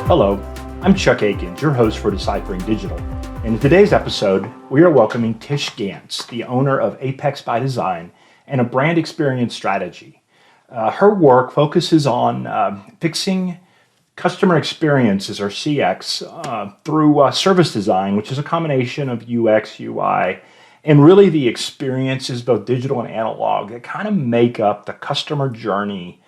Hello, I'm Chuck Akins, your host for Deciphering Digital. And in today's episode, we are welcoming Tish Gance, the owner of Apex by Design and a brand experience strategy. Her work focuses on fixing customer experiences, or CX, through service design, which is a combination of UX, UI, and really the experiences, both digital and analog, that kind of make up the customer journey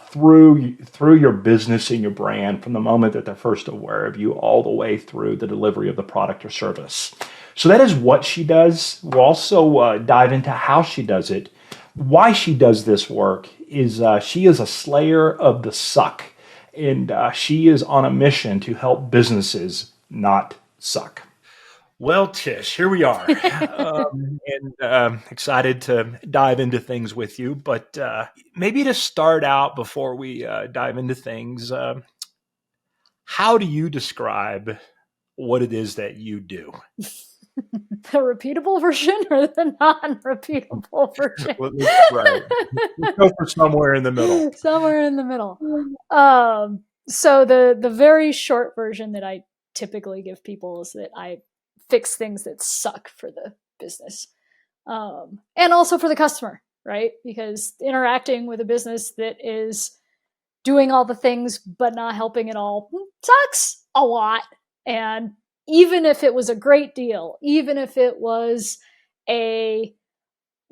through your business and your brand from the moment that they're first aware of you all the way through the delivery of the product or service. So that is what she does. We'll also dive into how she does it. Why she does this work is she is a slayer of the suck, and she is on a mission to help businesses not suck. Well, Tish, here we are, and excited to dive into things with you. But maybe to start out, before we dive into things, how do you describe what it is that you do? The repeatable version or the non-repeatable version? Right. Let's go for somewhere in the middle. Somewhere in the middle. So the very short version that I typically give people is that I fix things that suck for the business, and also for the customer, right? Because interacting with a business that is doing all the things but not helping at all sucks a lot. And even if it was a great deal, even if it was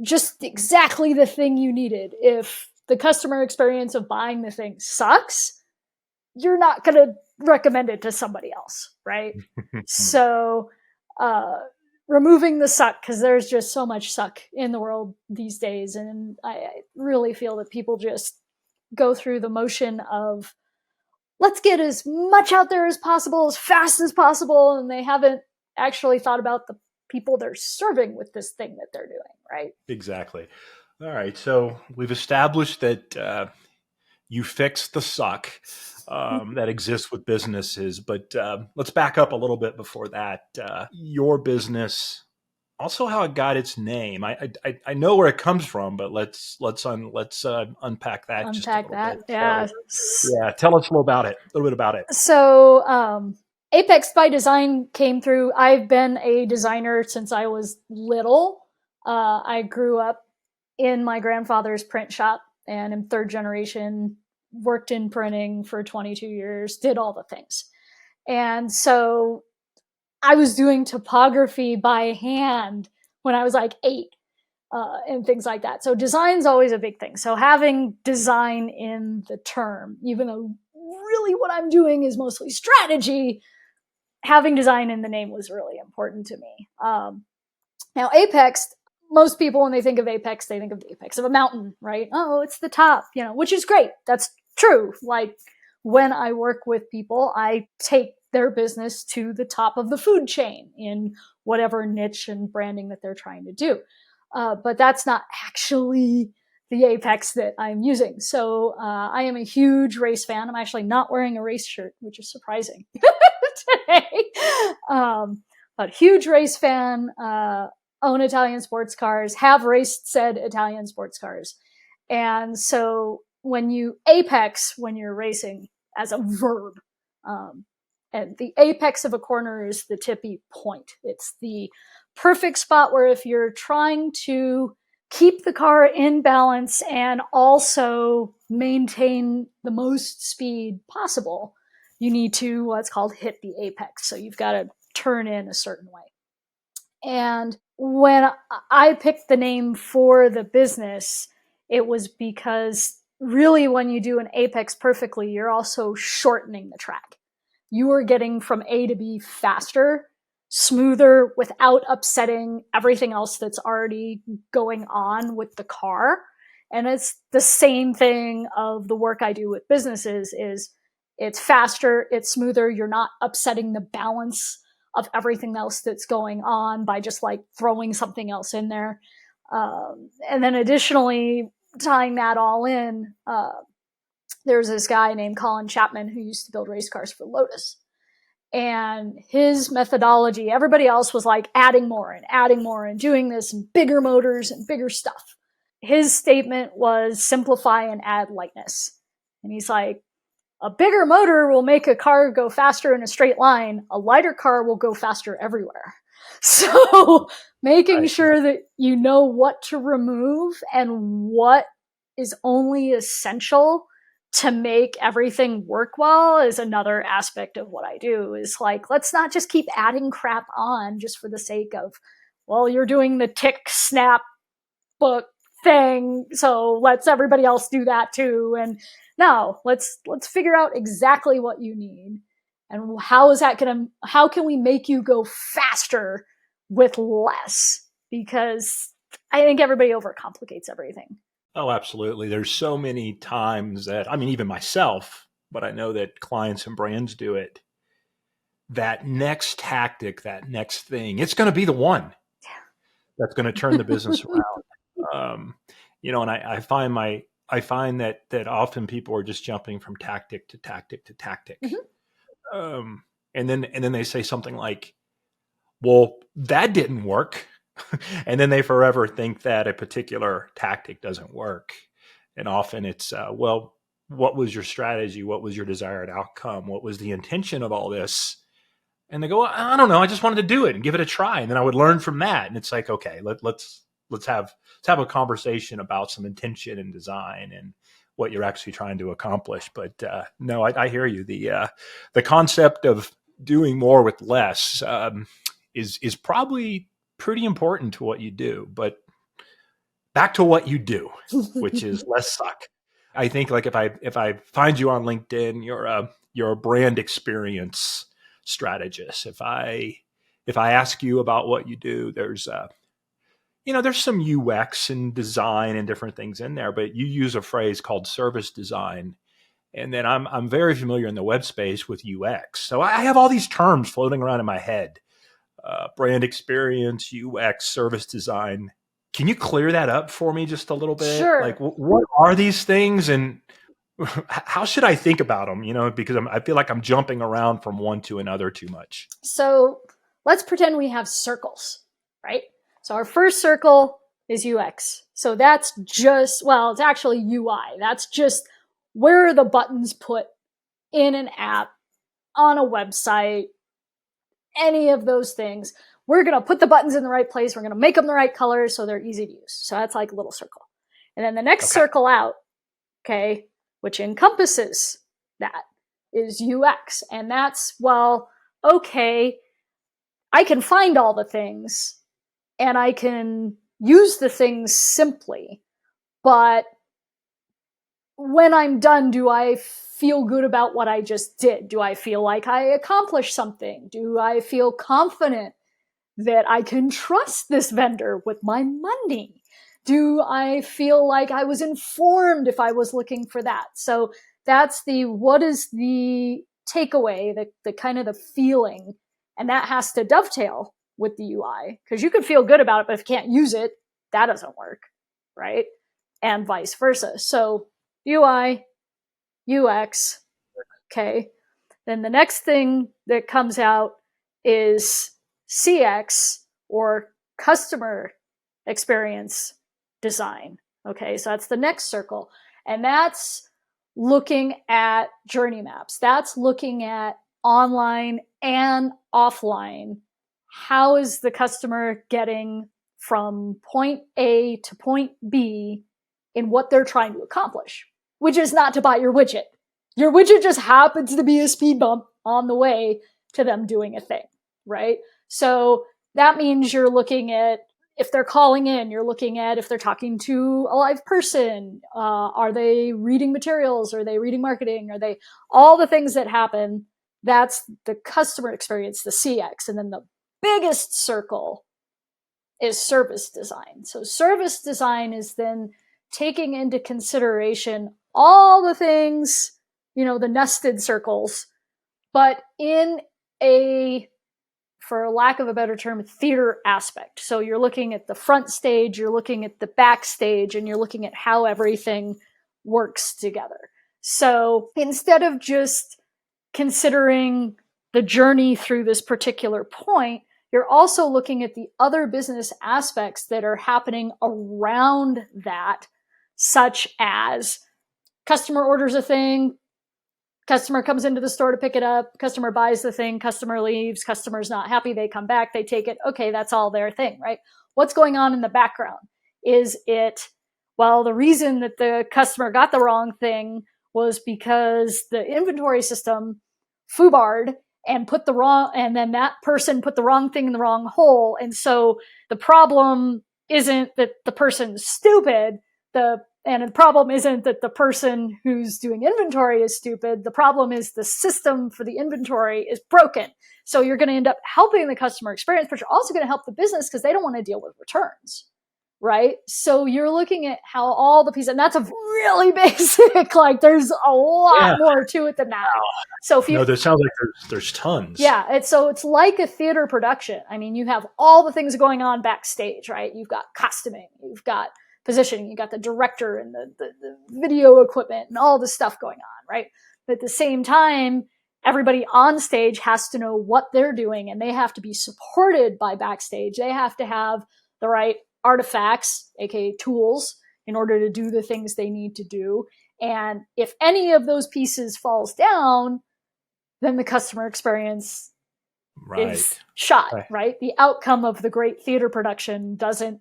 just exactly the thing you needed, if the customer experience of buying the thing sucks, you're not going to recommend it to somebody else, right? So removing the suck, because there's just so much suck in the world these days. And I really feel that people just go through the motion of, let's get as much out there as possible, as fast as possible. And they haven't actually thought about the people they're serving with this thing that they're doing, right? Exactly. All right. So we've established that you fix the suck that exists with businesses, but let's back up a little bit before that. Your business, also how it got its name. I know where it comes from, but let's unpack that. Just a little bit. Yeah. So, tell us a little bit about it. So Apex by Design came through. I've been a designer since I was little. I grew up in my grandfather's print shop, and I'm third generation, worked in printing for 22 years, did all the things. And so I was doing typography by hand when I was like 8, and things like that. So design's always a big thing. So having design in the term, even though really what I'm doing is mostly strategy, having design in the name was really important to me. Now Apex, most people, when they think of Apex, they think of the apex of a mountain, right? Oh, it's the top, which is great. That's true. Like when I work with people, I take their business to the top of the food chain in whatever niche and branding that they're trying to do. But that's not actually the apex that I'm using. So I am a huge race fan. I'm actually not wearing a race shirt, which is surprising today. But huge race fan, own Italian sports cars, have raced said Italian sports cars. And so when you apex, when you're racing as a verb, and the apex of a corner is the tippy point. It's the perfect spot where if you're trying to keep the car in balance and also maintain the most speed possible, you need to what's called hit the apex. So you've got to turn in a certain way. And when I picked the name for the business, it was because really when you do an apex perfectly, you're also shortening the track. You are getting from A to B faster, smoother, without upsetting everything else that's already going on with the car. And it's the same thing of the work I do with businesses is it's faster, it's smoother, you're not upsetting the balance of everything else that's going on by just like throwing something else in there. And then additionally, tying that all in, there's this guy named Colin Chapman who used to build race cars for Lotus. And his methodology, everybody else was like adding more and doing this and bigger motors and bigger stuff. His statement was simplify and add lightness. And he's like, A bigger motor will make a car go faster in a straight line. A lighter car will go faster everywhere. So making sure that you know what to remove and what is only essential to make everything work well is another aspect of what I do. Is like, let's not just keep adding crap on just for the sake of, well, you're doing the tick snap book thing, so let's everybody else do that too. And no, let's figure out exactly what you need and how can we make you go faster with less, because I think everybody overcomplicates everything. Oh, absolutely. There's so many times that, I mean, even myself, but I know that clients and brands do it. That next tactic, that next thing, it's going to be the one that's going to turn the business around. And I find that often people are just jumping from tactic to tactic to tactic. Mm-hmm. And then they say something like, well, that didn't work. And then they forever think that a particular tactic doesn't work. And often it's, well, what was your strategy? What was your desired outcome? What was the intention of all this? And they go, well, I don't know. I just wanted to do it and give it a try. And then I would learn from that. And it's like, okay, let's have a conversation about some intention and design and what you're actually trying to accomplish. But no, I hear you. The concept of doing more with less is probably pretty important to what you do. But back to what you do, which is less suck. I think like if I find you on LinkedIn, you're a brand experience strategist. If I ask you about what you do, there's some UX and design and different things in there, but you use a phrase called service design. And then I'm very familiar in the web space with UX. So I have all these terms floating around in my head. Brand experience, UX, service design. Can you clear that up for me just a little bit? Sure. Like, what are these things and how should I think about them? Because I feel like I'm jumping around from one to another too much. So let's pretend we have circles, right? So our first circle is UX. So that's just, well, it's actually UI. That's just where are the buttons put in an app, on a website, any of those things. We're going to put the buttons in the right place. We're going to make them the right colors so they're easy to use. So that's like a little circle. And then the next circle out, okay, which encompasses that, is UX. And that's, well, okay, I can find all the things and I can use the things simply, but when I'm done, do I feel good about what I just did? Do I feel like I accomplished something? Do I feel confident that I can trust this vendor with my money? Do I feel like I was informed if I was looking for that? So that's what is the takeaway, the kind of the feeling, and that has to dovetail with the UI, because you could feel good about it, but if you can't use it, that doesn't work, right? And vice versa. So UI, UX, okay. Then the next thing that comes out is CX, or customer experience design. Okay, so that's the next circle. And that's looking at journey maps. That's looking at online and offline. How is the customer getting from point A to point B in what they're trying to accomplish, which is not to buy your widget. Your widget just happens to be a speed bump on the way to them doing a thing, right? So that means you're looking at, if they're calling in, you're looking at if they're talking to a live person. Are they reading materials? Are they reading marketing? Are they all the things that happen? That's the customer experience, the CX. And then the biggest circle is service design. So service design is then taking into consideration all the things, the nested circles, but in a, for lack of a better term, theater aspect. So you're looking at the front stage, you're looking at the backstage, and you're looking at how everything works together. So instead of just considering the journey through this particular point, you're also looking at the other business aspects that are happening around that, such as customer orders a thing, Customer comes into the store to pick it up. Customer buys the thing. Customer leaves. Customer's not happy. They come back. They take it. Okay, that's all their thing, right? What's going on in the background? Is it, well, the reason that the customer got the wrong thing was because the inventory system foobarred and put the wrong, and then that person put the wrong thing in the wrong hole. And so the problem isn't that the person's stupid. And the problem isn't that the person who's doing inventory is stupid. The problem is the system for the inventory is broken. So you're going to end up helping the customer experience, but you're also going to help the business because they don't want to deal with returns, right? So you're looking at how all the pieces, and that's a really basic, like there's a lot more to it than that. Wow. So if you, no, there sounds like there's tons. Yeah, it's like a theater production. I mean, you have all the things going on backstage, right? You've got costuming, you've got positioning, you got the director and the video equipment and all the stuff going on, right? But at the same time, everybody on stage has to know what they're doing, and they have to be supported by backstage. They have to have the right artifacts, aka tools, in order to do the things they need to do. And if any of those pieces falls down, then the customer experience is shot, right? The outcome of the great theater production doesn't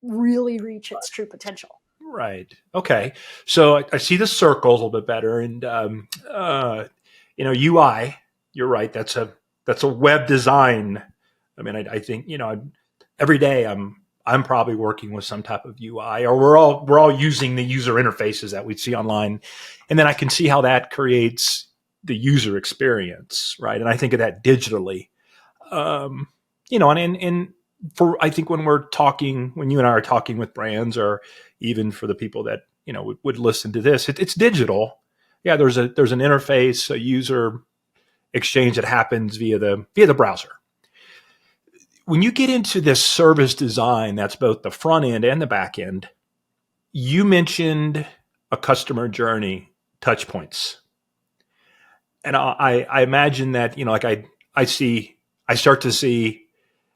really reach its true potential. Right. Okay. So I see the circle a little bit better, and UI. You're right. That's a web design. I mean, I think every day I'm probably working with some type of UI, or we're all using the user interfaces that we see online, and then I can see how that creates the user experience, right? And I think of that digitally, and for, I think when you and I are talking with brands, or even for the people that, would listen to this, it's digital. Yeah. There's an interface, a user exchange that happens via the browser. When you get into this service design, that's both the front end and the back end, you mentioned a customer journey touch points. And I imagine that, I start to see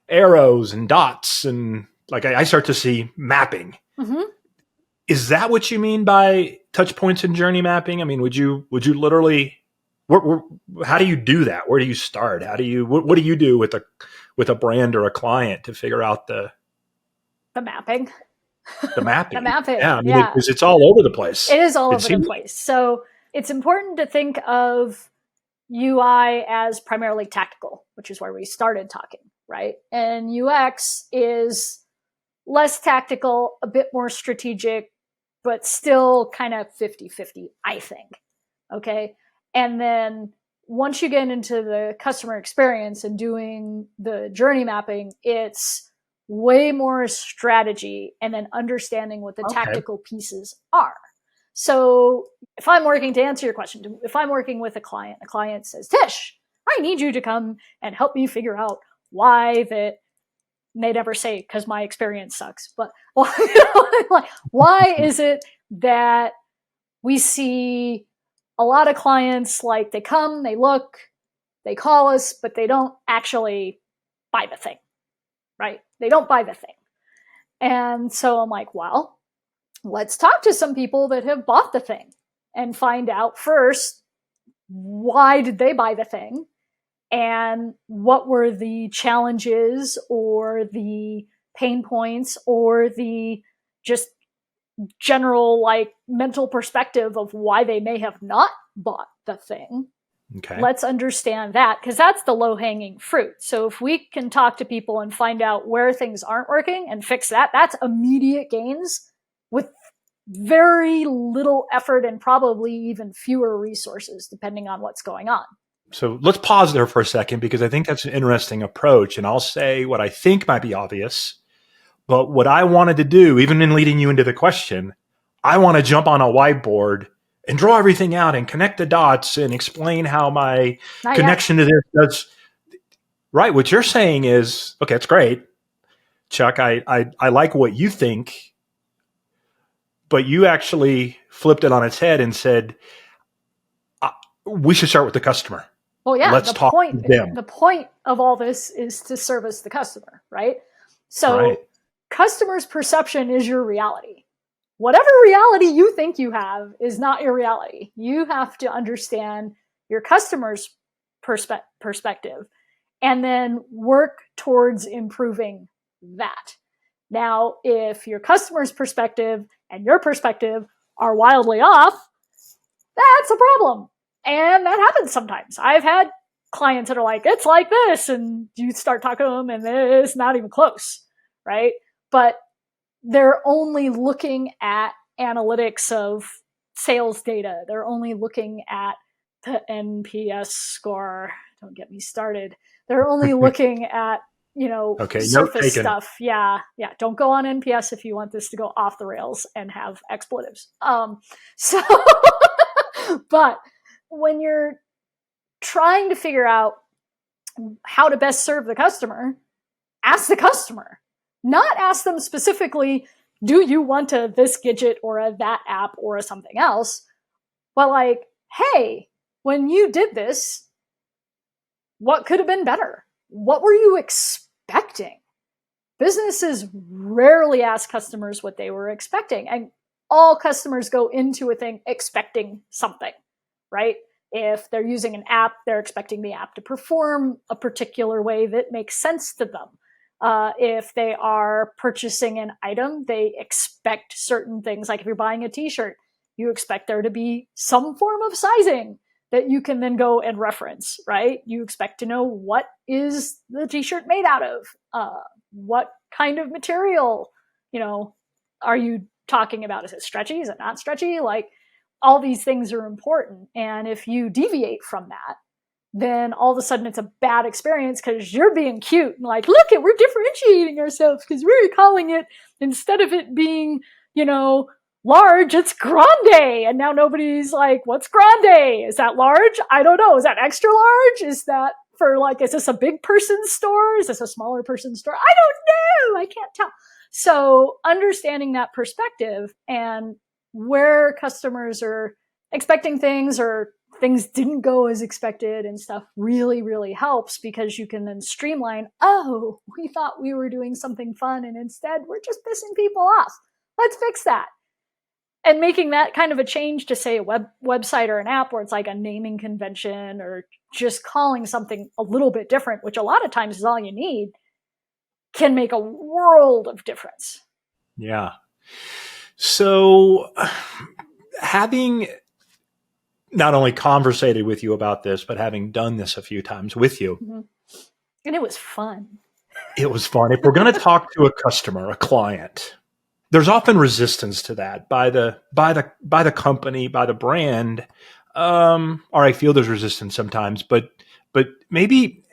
arrows and dots, and I start to see mapping. Mm-hmm. Is that what you mean by touch points and journey mapping? I mean, would you literally, how do you do that? Where do you start? What do you do with a brand or a client to figure out the mapping? The mapping. The mapping. Yeah. I mean, because it's all over the place. It is all over the place. So it's important to think of UI as primarily tactical, which is where we started talking, right? And UX is less tactical, a bit more strategic, but still kind of 50-50, I think. Okay. And then once you get into the customer experience and doing the journey mapping, it's way more strategy and then understanding what the tactical pieces are. So if I'm working, to answer your question, if I'm working with a client says, Tish, I need you to come and help me figure out why that, they never say because my experience sucks, but why is it that we see a lot of clients, like they come, they look, they call us, but they don't actually buy the thing, right? They don't buy the thing. And so I'm like, well, let's talk to some people that have bought the thing and find out first, why did they buy the thing? And what were the challenges or the pain points or the just general mental perspective of why they may have not bought the thing. Okay. Let's understand that, because that's the low-hanging fruit. So if we can talk to people and find out where things aren't working and fix that, that's immediate gains with very little effort and probably even fewer resources, depending on what's going on. So let's pause there for a second, because I think that's an interesting approach. And I'll say what I think might be obvious, but what I wanted to do, even in leading you into the question, I want to jump on a whiteboard and draw everything out and connect the dots and explain how my connection to this does. Right. What you're saying is, okay, that's great, Chuck. I like what you think, but you actually flipped it on its head and said, we should start with the customer. Well, yeah, let's talk to them. The point of all this is to service the customer, right? So customer's perception is your reality. Whatever reality you think you have is not your reality. You have to understand your customer's perspective, and then work towards improving that. Now, if your customer's perspective and your perspective are wildly off, that's a problem. And that happens sometimes. I've had clients that are like, it's like this, and you start talking to them and it's not even close, right? But they're only looking at analytics of sales data. They're only looking at the NPS score. Don't get me started. They're only looking at, Okay, surface stuff. Yeah. Don't go on NPS if you want this to go off the rails and have expletives. So, but when you're trying to figure out how to best serve the customer, ask the customer, not ask them specifically, do you want this widget or that app or something else? But like, hey, when you did this, what could have been better? What were you expecting? Businesses rarely ask customers what they were expecting. And all customers go into a thing expecting something, right? If they're using an app, they're expecting the app to perform a particular way that makes sense to them. If they are purchasing an item, they expect certain things. Like if you're buying a t-shirt, you expect there to be some form of sizing that you can then go and reference, right? You expect to know what is the t-shirt made out of, what kind of material, are you talking about? Is it stretchy? Is it not stretchy? Like, all these things are important. And if you deviate from that, then all of a sudden it's a bad experience because you're being cute and like, look, we're differentiating ourselves because we're calling it, instead of it being, large, it's grande. And now nobody's like, what's grande? Is that large? I don't know. Is that extra large? Is that is this a big person's store? Is this a smaller person's store? I don't know. I can't tell. So understanding that perspective and where customers are expecting things or things didn't go as expected and stuff really, really helps, because you can then streamline, oh, we thought we were doing something fun and instead we're just pissing people off. Let's fix that. And making that kind of a change to, say, a website or an app where it's like a naming convention or just calling something a little bit different, which a lot of times is all you need, can make a world of difference. Yeah. So having not only conversated with you about this, but having done this a few times with you. Mm-hmm. And it was fun. It was fun. If we're going to talk to a customer, a client, there's often resistance to that by the company, by the brand. Or I feel there's resistance sometimes, but maybe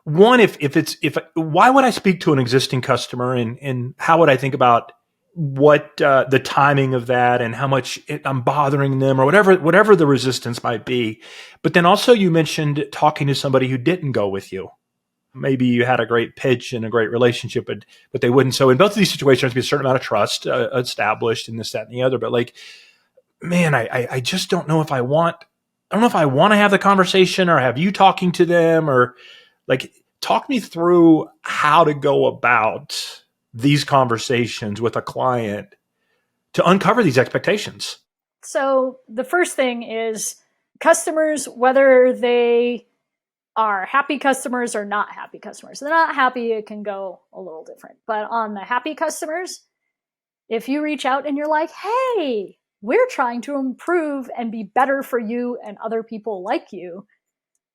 one, if why would I speak to an existing customer, and how would I think about what the timing of that and how much I'm bothering them or whatever the resistance might be. But then also you mentioned talking to somebody who didn't go with you. Maybe you had a great pitch and a great relationship, but they wouldn't. So in both of these situations, there's be a certain amount of trust established in this, that, and the other. But like, man, I just don't know if I want to have the conversation or have you talking to them, or like, talk me through how to go about these conversations with a client to uncover these expectations. So the first thing is customers, whether they are happy customers or not happy customers. If they're not happy, it can go a little different. But on the happy customers, if you reach out and you're like, hey, we're trying to improve and be better for you and other people like you,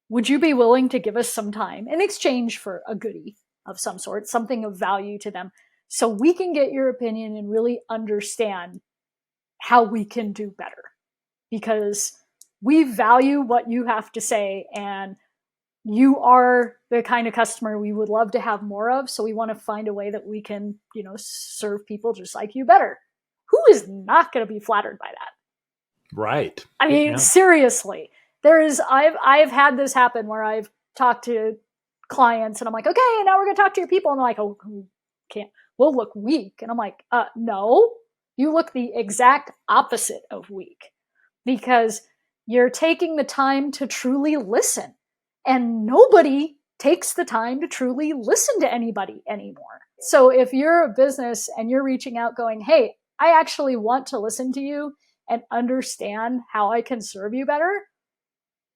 would you be willing to give us some time in exchange for a goodie of some sort, something of value to them, so we can get your opinion and really understand how we can do better? Because we value what you have to say, and you are the kind of customer we would love to have more of. So we want to find a way that we can, serve people just like you better. Who is not going to be flattered by that? Right. I mean, Seriously, I've had this happen where I've talked to clients and I'm like, okay, now we're going to talk to your people. And they're like, oh, can't, we'll look weak. And I'm like, no, you look the exact opposite of weak, because you're taking the time to truly listen. And nobody takes the time to truly listen to anybody anymore. So if you're a business and you're reaching out going, hey, I actually want to listen to you and understand how I can serve you better,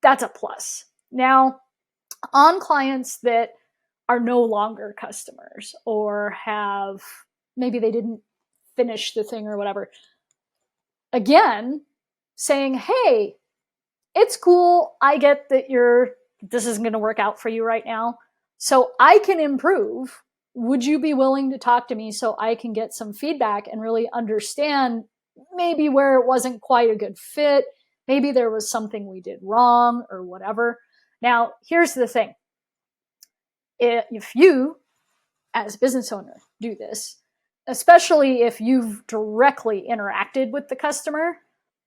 that's a plus. Now, on clients that are no longer customers or maybe they didn't finish the thing or whatever, again, saying, hey, it's cool. I get that this isn't going to work out for you right now. So I can improve. Would you be willing to talk to me so I can get some feedback and really understand maybe where it wasn't quite a good fit? Maybe there was something we did wrong or whatever. Now, here's the thing. If you, as a business owner, do this, especially if you've directly interacted with the customer,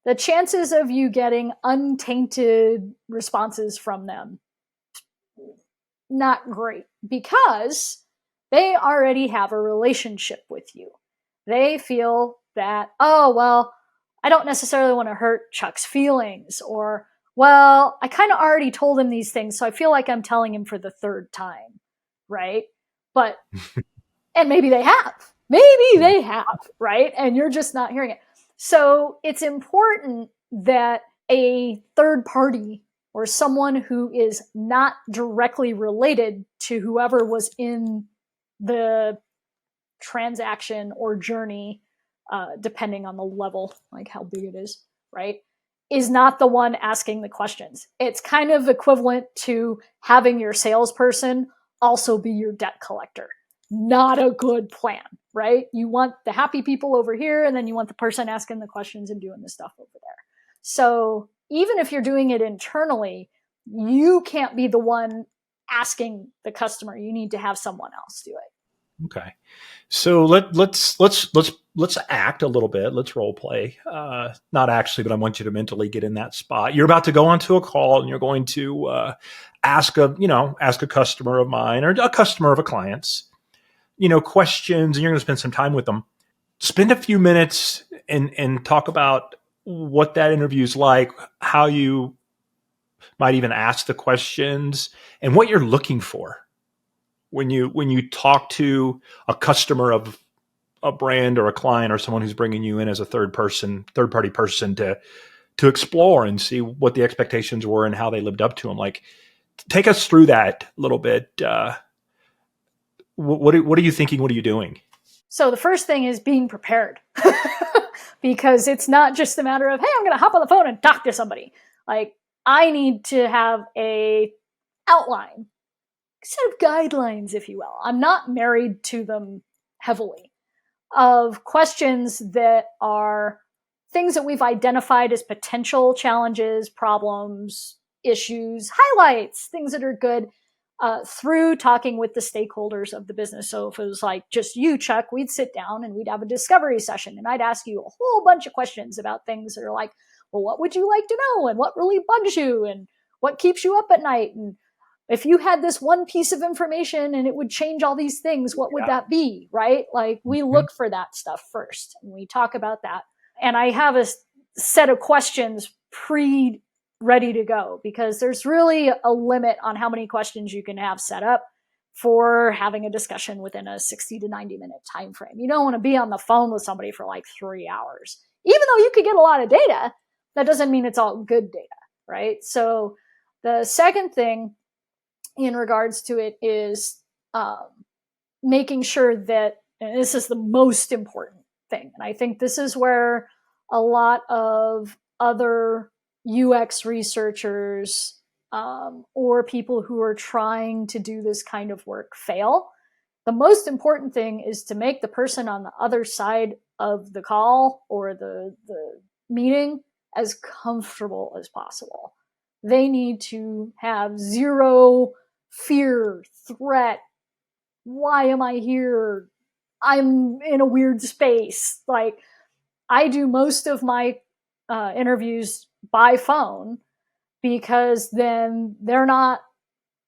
the chances of you getting untainted responses from them, not great, because they already have a relationship with you. They feel that, oh, well, I don't necessarily want to hurt Chuck's feelings, or, well, I kind of already told him these things, so I feel like I'm telling him for the third time, right? But, and maybe they have, right? And you're just not hearing it. So it's important that a third party or someone who is not directly related to whoever was in the transaction or journey, depending on the level, like how big it is, right, is not the one asking the questions. It's kind of equivalent to having your salesperson also be your debt collector. Not a good plan, right? You want the happy people over here, and then you want the person asking the questions and doing the stuff over there. So even if you're doing it internally, you can't be the one asking the customer. You need to have someone else do it. Okay. So let's act a little bit. Let's role play. Not actually, but I want you to mentally get in that spot. You're about to go onto a call and you're going to ask a customer of mine or a customer of a client's, questions, and you're going to spend some time with them. Spend a few minutes and talk about what that interview is like, how you might even ask the questions, and what you're looking for when you talk to a customer of a brand or a client or someone who's bringing you in as a third party person to explore and see what the expectations were and how they lived up to them. Like, take us through that a little bit. What are you thinking? What are you doing? So the first thing is being prepared, because it's not just a matter of, hey, I'm going to hop on the phone and talk to somebody. Like, I need to have a outline, set of guidelines, if you will. I'm not married to them heavily, of questions that are things that we've identified as potential challenges, problems, issues, highlights, things that are good, through talking with the stakeholders of the business. So if it was like just you, Chuck, we'd sit down and we'd have a discovery session, and I'd ask you a whole bunch of questions about things that are like, well, what would you like to know? And what really bugs you? And what keeps you up at night? And if you had this one piece of information and it would change all these things, what would that be, right? Like, we look for that stuff first and we talk about that. And I have a set of questions ready to go, because there's really a limit on how many questions you can have set up for having a discussion within a 60 to 90 minute time frame. You don't want to be on the phone with somebody for like 3 hours. Even though you could get a lot of data, that doesn't mean it's all good data, right? So the second thing in regards to it is making sure that, and this is the most important thing, and I think this is where a lot of other UX researchers or people who are trying to do this kind of work fail. The most important thing is to make the person on the other side of the call or the meeting as comfortable as possible. They need to have zero fear, threat. Why am I here? I'm in a weird space. Like, I do most of my interviews by phone, because then they're not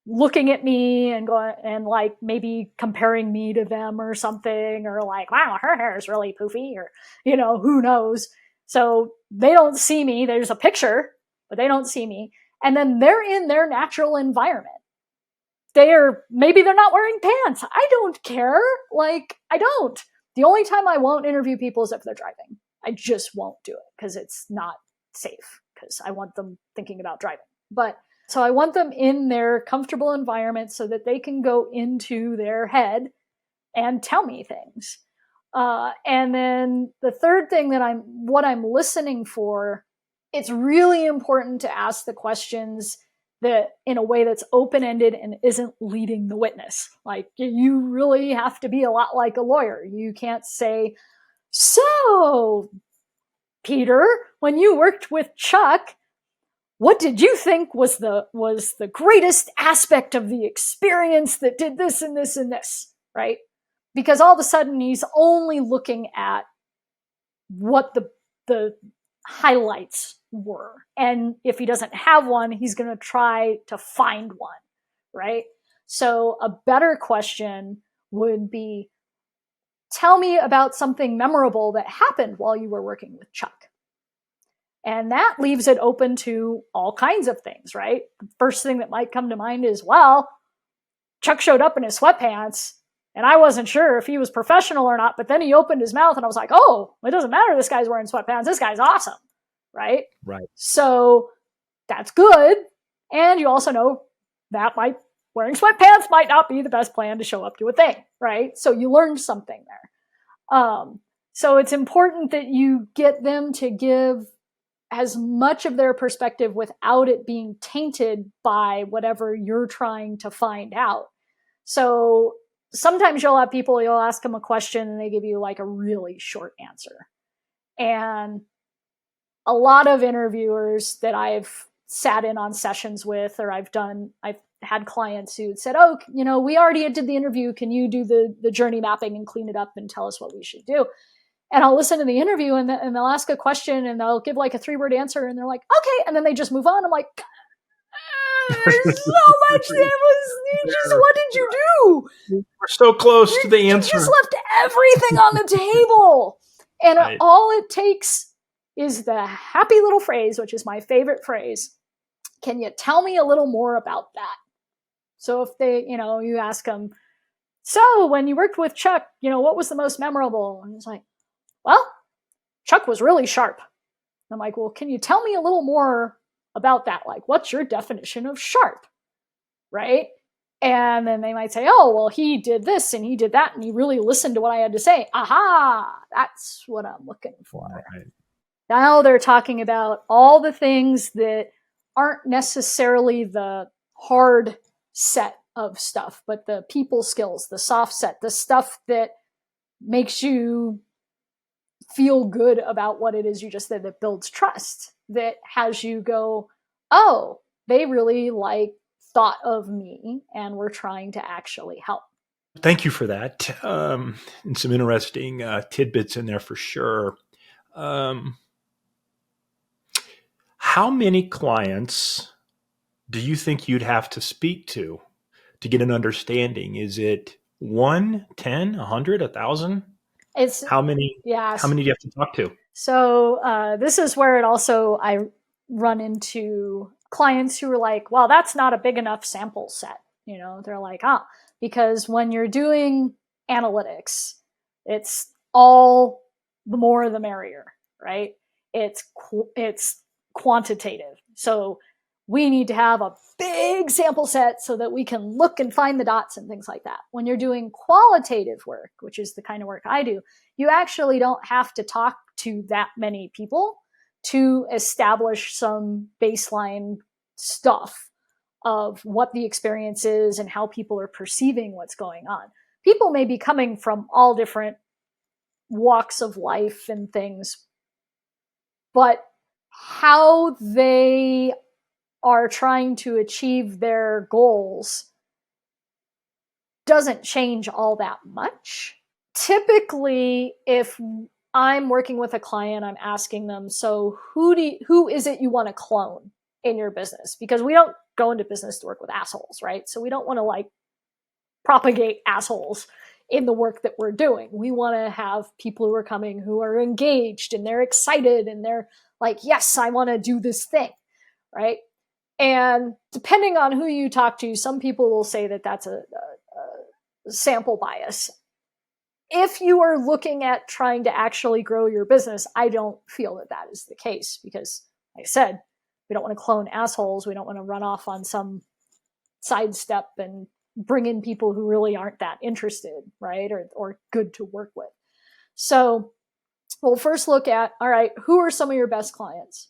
looking at me and going and like maybe comparing me to them or something, or like, wow, her hair is really poofy, or who knows. So they don't see me. There's a picture, but they don't see me. And then they're in their natural environment. Maybe they're not wearing pants. I don't care. Like, I don't. The only time I won't interview people is if they're driving. I just won't do it because it's not safe, because I want them thinking about driving, But so I want them in their comfortable environment so that they can go into their head and tell me things. And then the third thing that what I'm listening for, it's really important to ask the questions that in a way that's open-ended and isn't leading the witness. Like, you really have to be a lot like a lawyer. You can't say, so Peter, when you worked with Chuck, what did you think was the greatest aspect of the experience that did this and this and this, right? Because all of a sudden he's only looking at what the highlights were. And if he doesn't have one, he's going to try to find one, right? So a better question would be, tell me about something memorable that happened while you were working with Chuck. And that leaves it open to all kinds of things, right? The first thing that might come to mind is, well, Chuck showed up in his sweatpants and I wasn't sure if he was professional or not, but then he opened his mouth and I was like, oh, it doesn't matter. This guy's wearing sweatpants. This guy's awesome, right? Right. So that's good. And you also know that wearing sweatpants might not be the best plan to show up to a thing, right? So you learned something there. So it's important that you get them to give as much of their perspective without it being tainted by whatever you're trying to find out. So sometimes you'll ask them a question and they give you like a really short answer. And a lot of interviewers that I've sat in on sessions with, or I've had clients who said, oh, we already did the interview. Can you do the journey mapping and clean it up and tell us what we should do? And I'll listen to the interview and they'll ask a question and they'll give like a 3-word answer and they're like, okay. And then they just move on. I'm like, there's so much what did you do? We're so close to the answer. You just left everything on the table. And right. All it takes is the happy little phrase, which is my favorite phrase. Can you tell me a little more about that? So if they, you ask them, so when you worked with Chuck, what was the most memorable? And it's like, well, Chuck was really sharp. I'm like, well, can you tell me a little more about that? Like, what's your definition of sharp? Right? And then they might say, oh, well, he did this and he did that and he really listened to what I had to say. Aha, that's what I'm looking for. Right. Now they're talking about all the things that aren't necessarily the hard set of stuff, but the people skills, the soft set, the stuff that makes you feel good about what it is you just said, that builds trust, that has you go, oh, they really thought of me and were trying to actually help. Thank you for that. And some interesting tidbits in there for sure. How many clients do you think you'd have to speak to get an understanding? Is it 1, 10, 100, 1,000? How many? Yes. How many do you have to talk to? So this is where I run into clients who are like, well, that's not a big enough sample set. They're like, because when you're doing analytics, it's all the more the merrier, right? It's quantitative. So we need to have a big sample set so that we can look and find the dots and things like that. When you're doing qualitative work, which is the kind of work I do, you actually don't have to talk to that many people to establish some baseline stuff of what the experience is and how people are perceiving what's going on. People may be coming from all different walks of life and things, but how they are trying to achieve their goals doesn't change all that much. Typically, if I'm working with a client, I'm asking them, so who is it you want to clone in your business? Because we don't go into business to work with assholes, right? So we don't want to propagate assholes in the work that we're doing. We want to have people who are coming who are engaged and they're excited and they're like, yes, I want to do this thing, right? And depending on who you talk to, some people will say that that's a sample bias. If you are looking at trying to actually grow your business, I don't feel that is the case because, like I said, We don't want to clone assholes. We don't want to run off on some sidestep and bring in people who really aren't that interested, right? Or good to work with. So we'll first look at, all right, who are some of your best clients?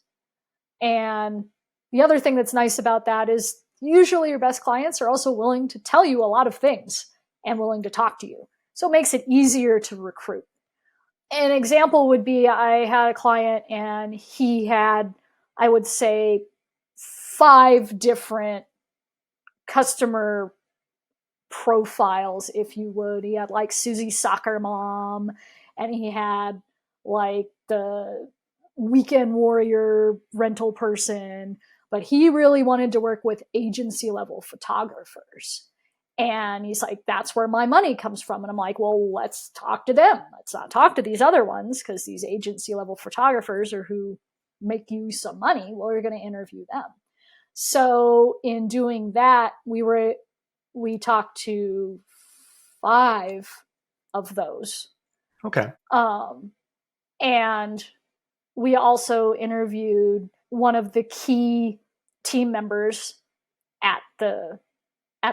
And the other thing that's nice about that is usually your best clients are also willing to tell you a lot of things and willing to talk to you. So it makes it easier to recruit. An example would be I had a client and he had, I would say, 5 different customer profiles, if you would. He had like Susie's soccer mom, and he had like the weekend warrior rental person, but he really wanted to work with agency level photographers. And he's like, that's where my money comes from. And I'm like, well, let's talk to them. Let's not talk to these other ones, because these agency level photographers are who make you some money. Well, you're going to interview them. So in doing that, we talked to 5 of those. Okay. And we also interviewed one of the key team members at the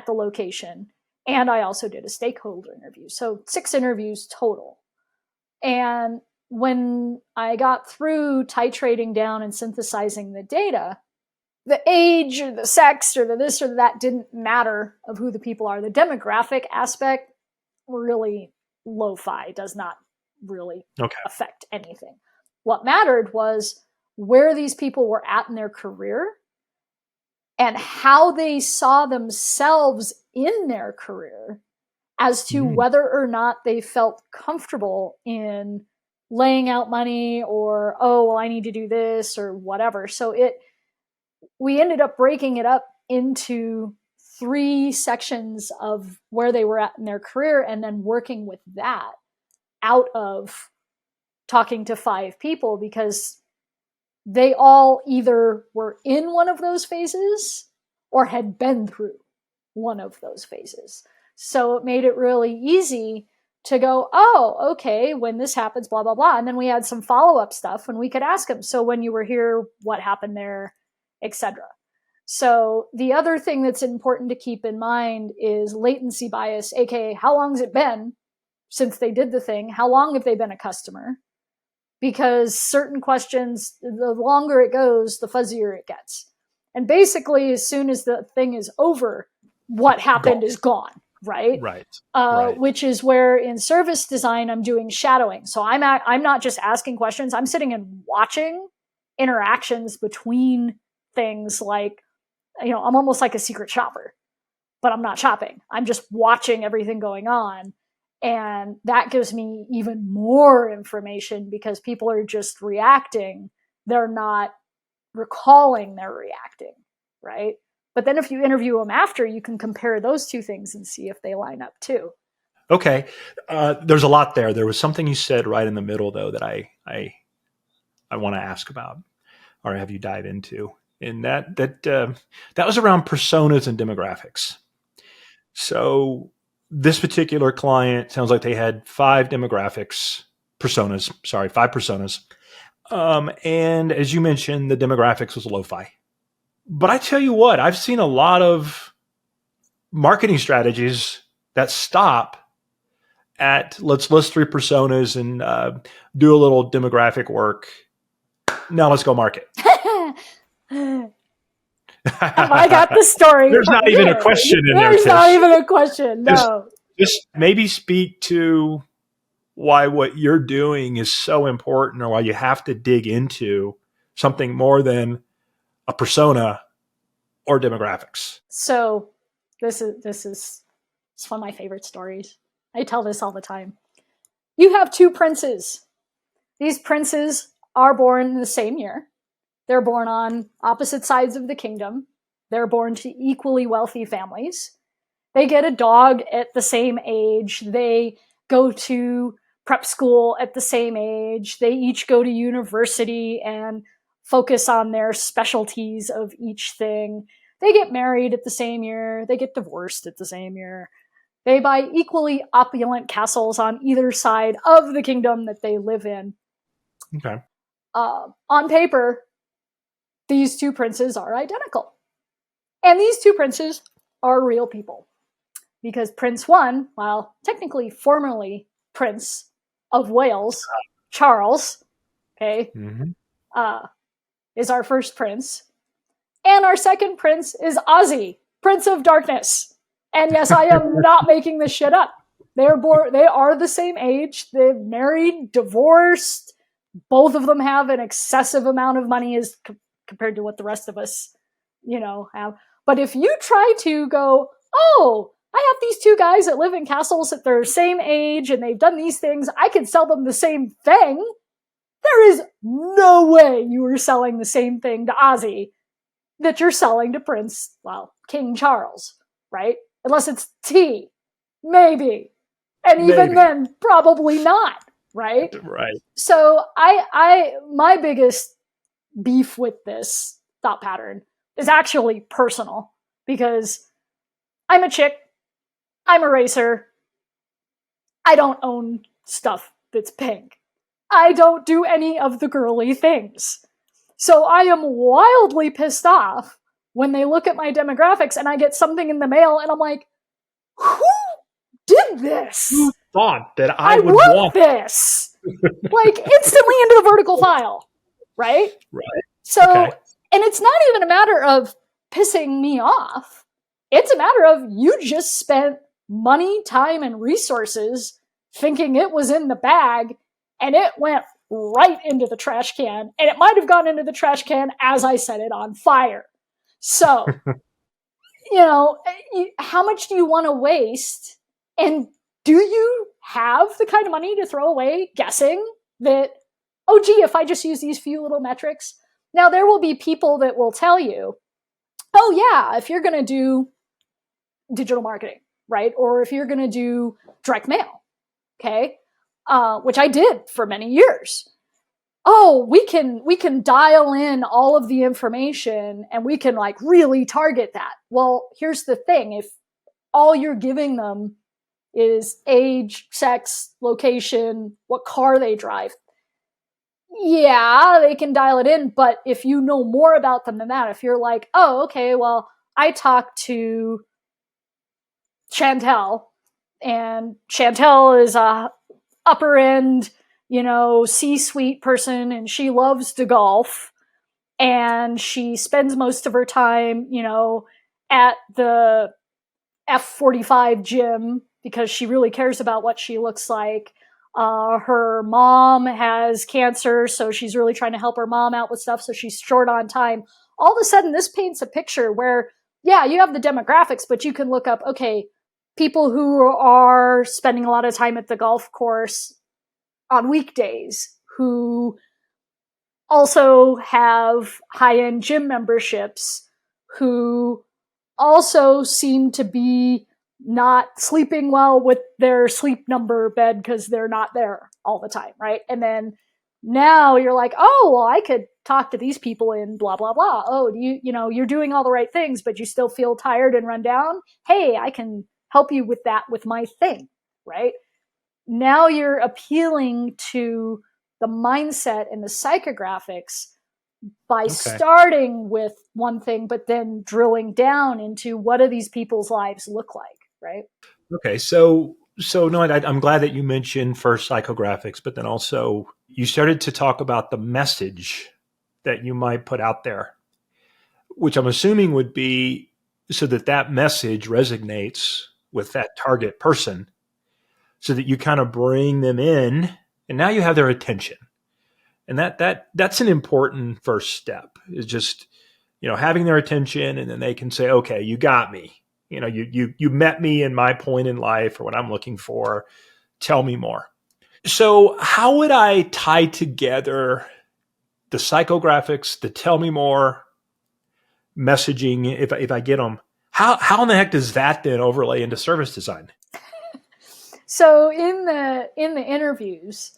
location. And I also did a stakeholder interview. So 6 interviews total. And when I got through titrating down and synthesizing the data, the age or the sex or the this or that didn't matter of who the people are. The demographic aspect really lo-fi, does not really affect anything. What mattered was where these people were at in their career and how they saw themselves in their career as to whether or not they felt comfortable in laying out money or, oh, well, I need to do this or whatever. So we ended up breaking it up into 3 sections of where they were at in their career and then working with that out of talking to 5 people, because they all either were in one of those phases or had been through one of those phases. So it made it really easy to go, oh, okay, when this happens, blah, blah, blah. And then we had some follow-up stuff and we could ask them, so when you were here, what happened there, etc. So the other thing that's important to keep in mind is latency bias, aka how long has it been since they did the thing? How long have they been a customer? Because certain questions, the longer it goes, the fuzzier it gets. And basically, as soon as the thing is over, what happened is gone, right? Right. Which is where in service design, I'm doing shadowing. So I'm not just asking questions. I'm sitting and watching interactions between things. Like, I'm almost like a secret shopper, but I'm not shopping. I'm just watching everything going on. And that gives me even more information because people are just reacting. They're not recalling they're reacting, right? But then if you interview them after, you can compare those 2 things and see if they line up too. Okay. There's a lot there. There was something you said right in the middle, though, that I want to ask about or have you dive into. And that was around personas and demographics. So this particular client sounds like they had 5 personas. And as you mentioned, the demographics was lo-fi. But I tell you what, I've seen a lot of marketing strategies that stop at let's list 3 personas and do a little demographic work. Now let's go market. I got the story. There's not even a question in there. There's not even a question. No. Just maybe speak to why what you're doing is so important, or why you have to dig into something more than a persona or demographics. So this is one of my favorite stories. I tell this all the time. You have 2 princes. These princes are born in the same year. They're born on opposite sides of the kingdom. They're born to equally wealthy families. They get a dog at the same age. They go to prep school at the same age. They each go to university and focus on their specialties of each thing. They get married at the same year. They get divorced at the same year. They buy equally opulent castles on either side of the kingdom that they live in. Okay. On paper, these two princes are identical. And these two princes are real people. Because Prince 1, while technically formerly Prince of Wales, Charles, okay, is our first prince. And our second prince is Ozzy, Prince of Darkness. And yes, I am not making this shit up. They are the same age. They're married, divorced. Both of them have an excessive amount of money as compared to what the rest of us, have. But if you try to go, oh, I have these two guys that live in castles at their same age and they've done these things, I could sell them the same thing. There is no way you are selling the same thing to Ozzy that you're selling to King Charles, right? Unless it's tea. Maybe. And even then, probably not, right? Right. So my biggest beef with this thought pattern is actually personal, because I'm a chick, I'm a racer, I don't own stuff that's pink. I don't do any of the girly things. So I am wildly pissed off when they look at my demographics and I get something in the mail and I'm like, who did this? Who thought that I would want this? Like, instantly into the vertical file, right? Right. So, and it's not even a matter of pissing me off. It's a matter of you just spent money, time, and resources thinking it was in the bag, and it went right into the trash can, and it might have gone into the trash can as I set it on fire. So, how much do you want to waste? And do you have the kind of money to throw away guessing that, oh, gee, if I just use these few little metrics? Now, there will be people that will tell you, oh, yeah, if you're going to do digital marketing, right? Or if you're going to do direct mail, okay? Which I did for many years. Oh, we can dial in all of the information and we can really target that. Well, here's the thing. If all you're giving them is age, sex, location, what car they drive, yeah, they can dial it in. But if you know more about them than that, if you're like, oh, okay, well, I talked to Chantel, and Chantel is a upper end, C-suite person, and she loves to golf, and she spends most of her time, at the F45 gym because she really cares about what she looks like. Her mom has cancer, so she's really trying to help her mom out with stuff, so she's short on time. All of a sudden, this paints a picture where, yeah, you have the demographics, but you can look up, okay, people who are spending a lot of time at the golf course on weekdays, who also have high-end gym memberships, who also seem to be not sleeping well with their sleep number bed because they're not there all the time, right? And then now you're like, oh, well, I could talk to these people in blah, blah, blah. Oh, you're doing all the right things, but you still feel tired and run down. Hey, I can help you with that with my thing, right? Now you're appealing to the mindset and the psychographics by starting with one thing, but then drilling down into what do these people's lives look like, right? Okay, so no, I'm glad that you mentioned first psychographics, but then also you started to talk about the message that you might put out there, which I'm assuming would be so that message resonates with that target person, so that you kind of bring them in, and now you have their attention. And that's an important first step, is just, having their attention, and then they can say, okay, you got me. You met me in my point in life or what I'm looking for. Tell me more. So how would I tie together the psychographics, the tell me more messaging if I get them? How in the heck does that then overlay into service design? So in the interviews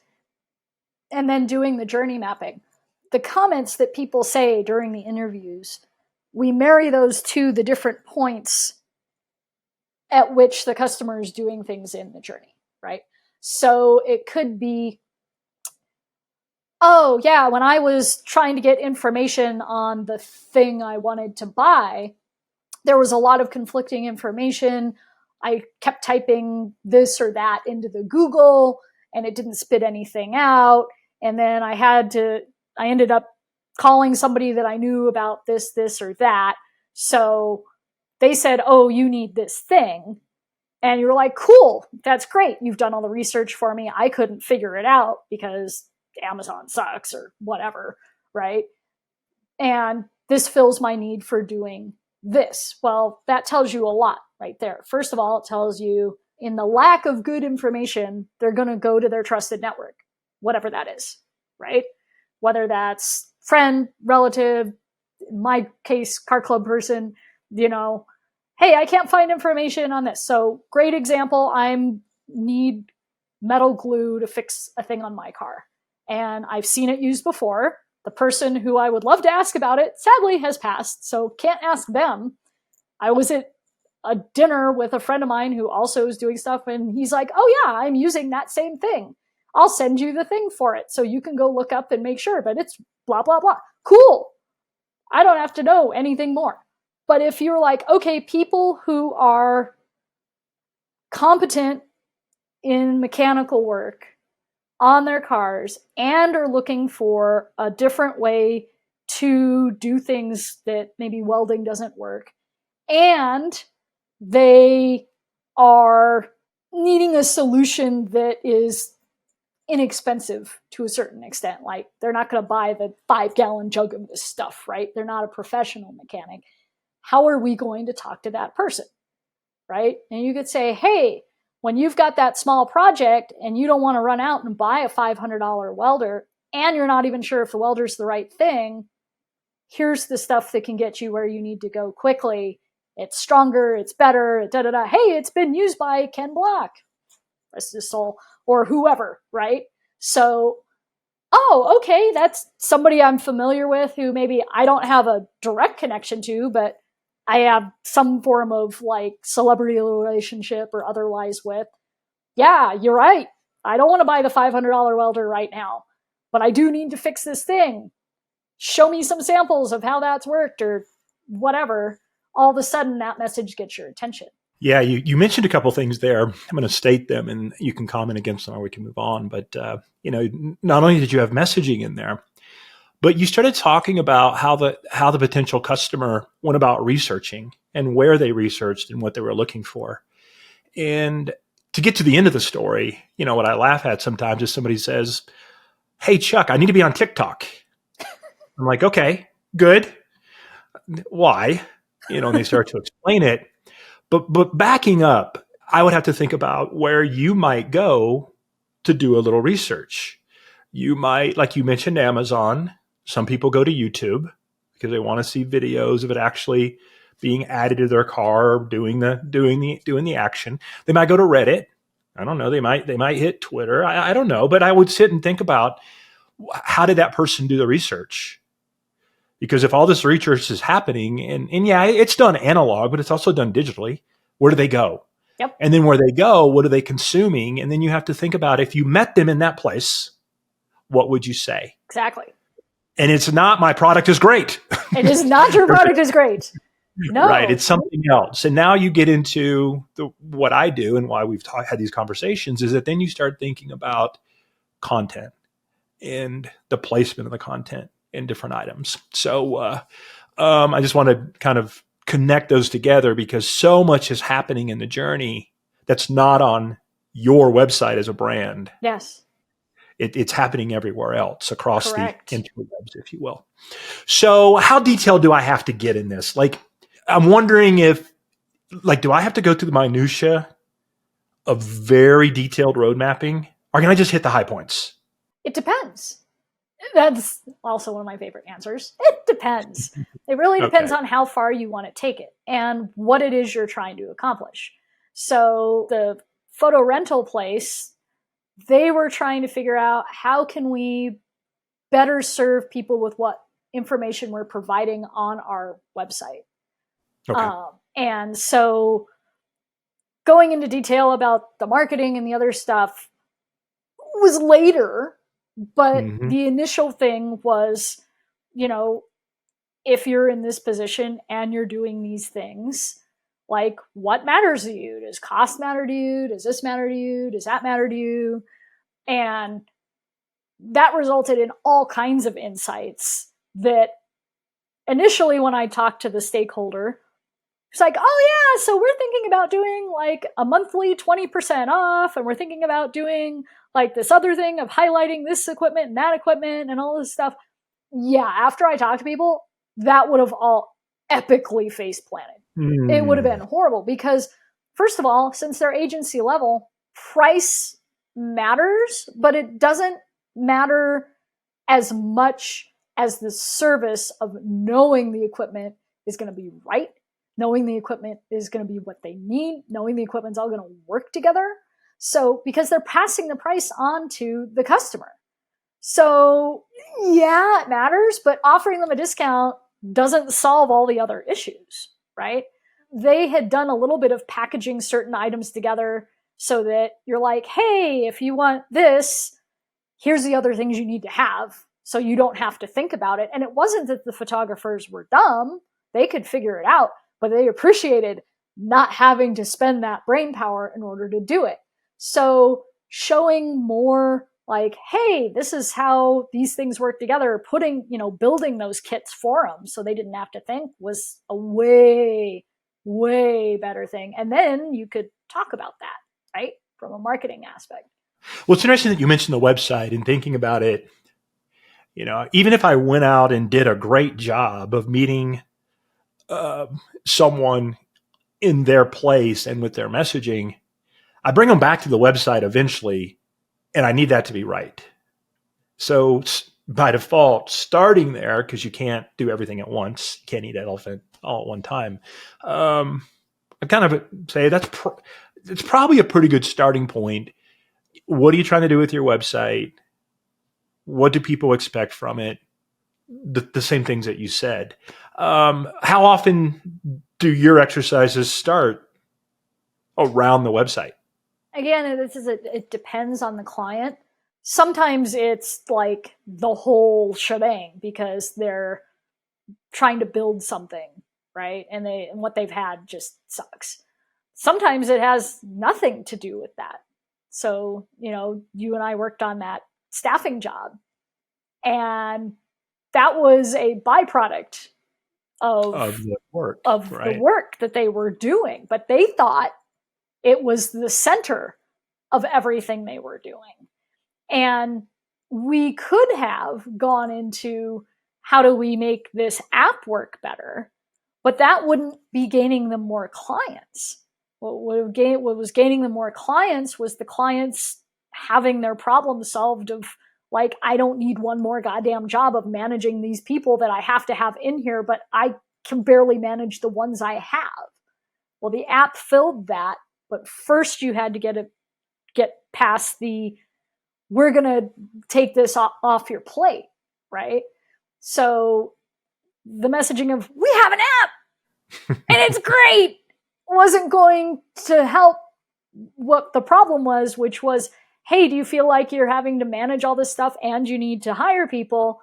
and then doing the journey mapping, the comments that people say during the interviews, we marry those to the different points at which the customer is doing things in the journey, right? So it could be, Oh, yeah. When I was trying to get information on the thing I wanted to buy, there was a lot of conflicting information. I kept typing this or that into the Google and it didn't spit anything out. And then I ended up calling somebody that I knew about this, or that. So they said, oh, you need this thing. And you were like, cool, that's great. You've done all the research for me. I couldn't figure it out because Amazon sucks or whatever, right? And this fills my need for doing this. Well, that tells you a lot right there. First of all, it tells you in the lack of good information, they're going to go to their trusted network, whatever that is, right? Whether that's friend, relative, in my case, car club person, hey, I can't find information on this. So great example. I need metal glue to fix a thing on my car. And I've seen it used before. The person who I would love to ask about it sadly has passed, so can't ask them. I was at a dinner with a friend of mine who also is doing stuff, and he's like, oh yeah, I'm using that same thing. I'll send you the thing for it so you can go look up and make sure, but it's blah, blah, blah. Cool. I don't have to know anything more. But if you're like, okay, people who are competent in mechanical work on their cars and are looking for a different way to do things that maybe welding doesn't work, and they are needing a solution that is inexpensive to a certain extent. Like they're not going to buy the 5-gallon jug of this stuff, right? They're not a professional mechanic. How are we going to talk to that person, right? And you could say, hey, when you've got that small project and you don't want to run out and buy a $500 welder and you're not even sure if the welder's the right thing, here's the stuff that can get you where you need to go quickly. It's stronger, it's better, da da da. Hey, it's been used by Ken Block, rest his soul, or whoever, right? So, oh, okay, that's somebody I'm familiar with who maybe I don't have a direct connection to, but I have some form of like celebrity relationship or otherwise with. Yeah, you're right. I don't want to buy the $500 welder right now, but I do need to fix this thing. Show me some samples of how that's worked or whatever. All of a sudden, that message gets your attention. Yeah, you mentioned a couple things there. I'm going to state them, and you can comment against them, or we can move on. But not only did you have messaging in there, but you started talking about how the potential customer went about researching and where they researched and what they were looking for. And to get to the end of the story, what I laugh at sometimes is somebody says, "Hey Chuck, I need to be on TikTok." I'm like, "Okay, good. Why?" And they start to explain it. But backing up, I would have to think about where you might go to do a little research. You might, like you mentioned, Amazon. Some people go to YouTube because they want to see videos of it actually being added to their car, doing the action. They might go to Reddit. I don't know. They might hit Twitter. I don't know. But I would sit and think about, how did that person do the research? Because if all this research is happening, and yeah, it's done analog, but it's also done digitally, where do they go? Yep. And then where they go, what are they consuming? And then you have to think about, if you met them in that place, what would you say? Exactly. And it's not, my product is great. It is not your product is great. No. Right. It's something else. And now you get into what I do and why we've had these conversations, is that then you start thinking about content and the placement of the content in different items. So I just want to kind of connect those together, because so much is happening in the journey that's not on your website as a brand. Yes. It's happening everywhere else across Correct. the interwebs, if you will. So how detailed do I have to get in this? Like, I'm wondering if, do I have to go through the minutia of very detailed road mapping, or can I just hit the high points? It depends. That's also one of my favorite answers. It depends. It really depends on how far you want to take it and what it is you're trying to accomplish. So the photo rental place, they were trying to figure out, how can we better serve people with what information we're providing on our website. Okay. And so going into detail about the marketing and the other stuff was later, But Mm-hmm. the initial thing was, if you're in this position and you're doing these things, like, what matters to you? Does cost matter to you? Does this matter to you? Does that matter to you? And that resulted in all kinds of insights that initially, when I talked to the stakeholder, it's like, oh yeah, so we're thinking about doing like a monthly 20% off, and we're thinking about doing like this other thing of highlighting this equipment and that equipment and all this stuff. Yeah, after I talked to people, that would have all epically face planted. It would have been horrible because, first of all, since they're agency level, price matters, but it doesn't matter as much as the service of knowing the equipment is going to be right, knowing the equipment is going to be what they need, knowing the equipment's all going to work together. So, because they're passing the price on to the customer. So, yeah, it matters, but offering them a discount doesn't solve all the other issues, right? They had done a little bit of packaging certain items together so that you're like, hey, if you want this, here's the other things you need to have, so you don't have to think about it. And it wasn't that the photographers were dumb. They could figure it out, but they appreciated not having to spend that brain power in order to do it. So showing more like, hey, this is how these things work together, building those kits for them so they didn't have to think, was a way, way better thing. And then you could talk about that, right? From a marketing aspect. Well, it's interesting that you mentioned the website, and thinking about it, even if I went out and did a great job of meeting someone in their place and with their messaging, I bring them back to the website eventually, and I need that to be right. So by default, starting there, because you can't do everything at once, you can't eat an elephant all at one time. I kind of say it's probably a pretty good starting point. What are you trying to do with your website? What do people expect from it? The same things that you said. How often do your exercises start around the website? Again, it depends on the client. Sometimes it's like the whole shebang because they're trying to build something, right? And what they've had just sucks. Sometimes it has nothing to do with that. So, you and I worked on that staffing job, and that was a byproduct of the work, the work that they were doing, but they thought it was the center of everything they were doing. And we could have gone into, how do we make this app work better? But that wouldn't be gaining them more clients. What was gaining them more clients was the clients having their problem solved of, like, I don't need one more goddamn job of managing these people that I have to have in here, but I can barely manage the ones I have. Well, the app filled that, but first you had to get past the, we're going to take this off your plate, right? So the messaging of, we have an app and it's great, wasn't going to help what the problem was, which was, hey, do you feel like you're having to manage all this stuff and you need to hire people?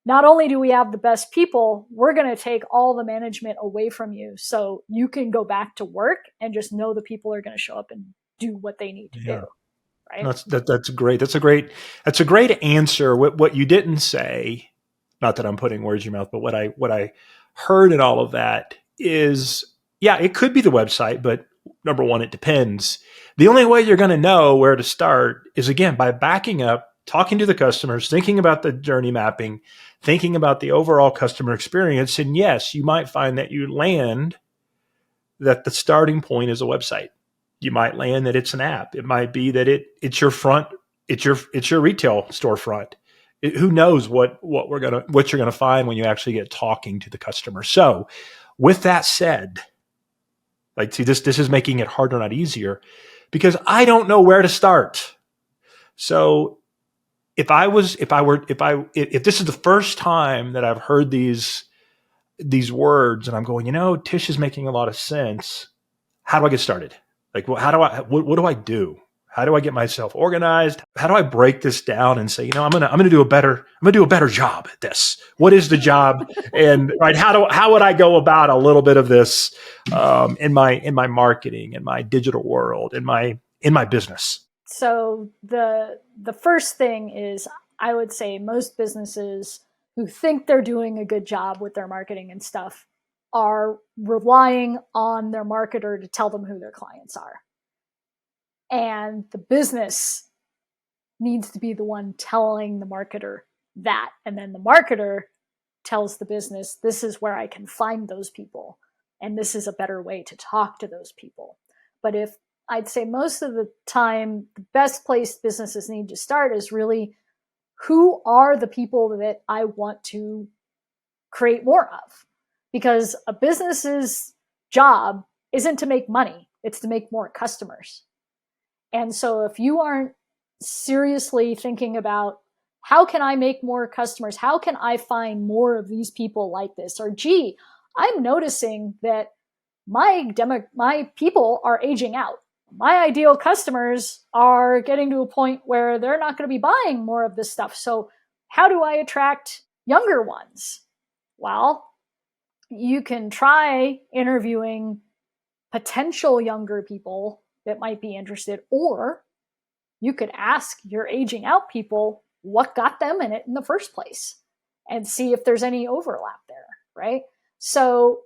Not only do we have the best people, we're going to take all the management away from you so you can go back to work and just know the people are going to show up and do what they need to do. Right? That's great. That's a great answer. What you didn't say, not that I'm putting words in your mouth, but what I heard in all of that is, yeah, it could be the website, but number one, it depends. The only way you're going to know where to start is, again, by backing up, talking to the customers, thinking about the journey mapping, thinking about the overall customer experience. And yes, you might find that you land that the starting point is a website. You might land that it's an app. It might be that it's your retail storefront. Who knows what you're gonna find when you actually get talking to the customer. So, with that said, like, see, this is making it harder, not easier, because I don't know where to start. So, if this is the first time that I've heard these words, and I'm going, Tish is making a lot of sense. How do I get started? Like, what do I do? How do I get myself organized? How do I break this down and say, I'm gonna do a better job at this? What is the job? And right, how would I go about a little bit of this in my marketing, in my digital world, in my business? So the first thing is, I would say most businesses who think they're doing a good job with their marketing and stuff are relying on their marketer to tell them who their clients are. And the business needs to be the one telling the marketer that. And then the marketer tells the business, this is where I can find those people. And this is a better way to talk to those people. But if I'd say most of the time, the best place businesses need to start is really, who are the people that I want to create more of? Because a business's job isn't to make money, it's to make more customers. And so if you aren't seriously thinking about, how can I make more customers? How can I find more of these people like this? Or, gee, I'm noticing that my people are aging out. My ideal customers are getting to a point where they're not going to be buying more of this stuff. So how do I attract younger ones? Well, you can try interviewing potential younger people that might be interested, or you could ask your aging out people what got them in it in the first place and see if there's any overlap there, right? So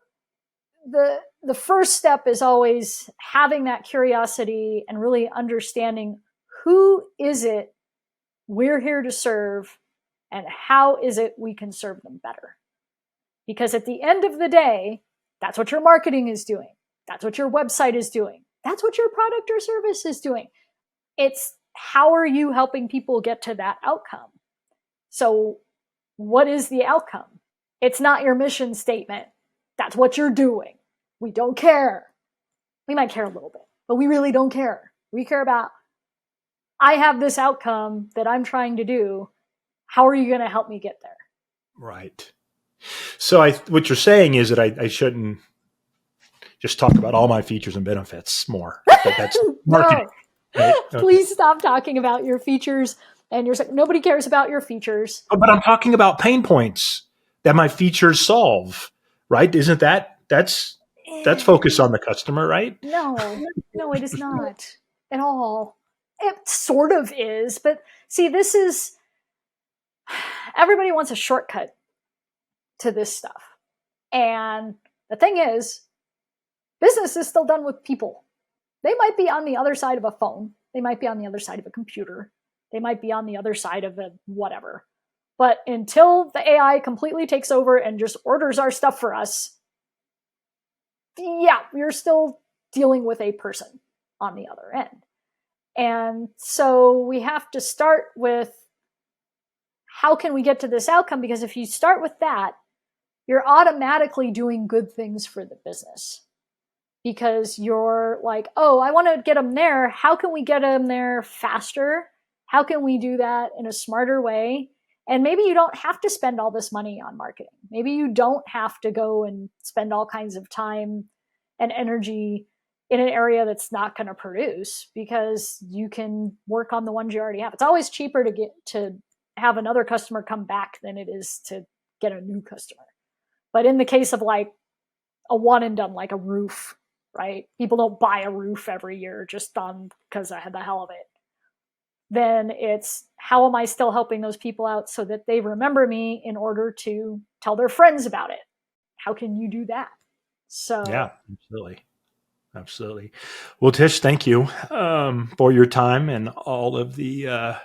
the first step is always having that curiosity and really understanding, who is it we're here to serve and how is it we can serve them better? Because at the end of the day, that's what your marketing is doing. That's what your website is doing. That's what your product or service is doing. It's, how are you helping people get to that outcome? So what is the outcome? It's not your mission statement. That's what you're doing. We don't care. We might care a little bit, but we really don't care. We care about, I have this outcome that I'm trying to do. How are you going to help me get there? Right. So what you're saying is that I shouldn't just talk about all my features and benefits more. That's marketing. No. Right? Okay. Please stop talking about your features. And nobody cares about your features. But I'm talking about pain points that my features solve, right? Isn't that's focused on the customer, right? No, it is not at all. It sort of is, but see, this is, everybody wants a shortcut to this stuff. And the thing is, business is still done with people. They might be on the other side of a phone. They might be on the other side of a computer. They might be on the other side of a whatever. But until the AI completely takes over and just orders our stuff for us, yeah, we're still dealing with a person on the other end. And so we have to start with, how can we get to this outcome? Because if you start with that, you're automatically doing good things for the business. Because you're like, oh, I want to get them there. How can we get them there faster? How can we do that in a smarter way? And maybe you don't have to spend all this money on marketing. Maybe you don't have to go and spend all kinds of time and energy in an area that's not going to produce, because you can work on the ones you already have. It's always cheaper to have another customer come back than it is to get a new customer. But in the case of like a one and done, like a roof, right? People don't buy a roof every year just because I had the hell of it. Then it's, how am I still helping those people out so that they remember me in order to tell their friends about it? How can you do that? So yeah, absolutely. Well, Tish, thank you for your time and all of the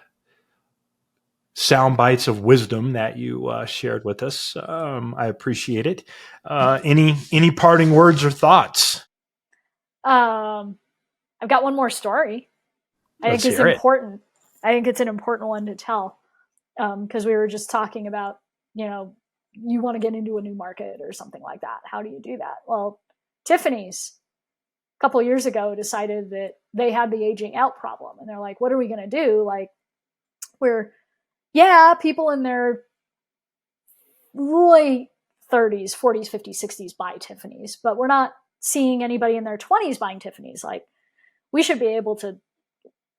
sound bites of wisdom that you shared with us. I appreciate it. Any parting words or thoughts? I've got one more story. I think it's important. I think it's an important one to tell, because we were just talking about, you want to get into a new market or something like that. How do you do that? Well, Tiffany's a couple of years ago decided that they had the aging out problem, and they're like, what are we going to do? Like, people in their late 30s, 40s, 50s, 60s buy Tiffany's, but we're not seeing anybody in their 20s buying Tiffany's. Like, we should be able to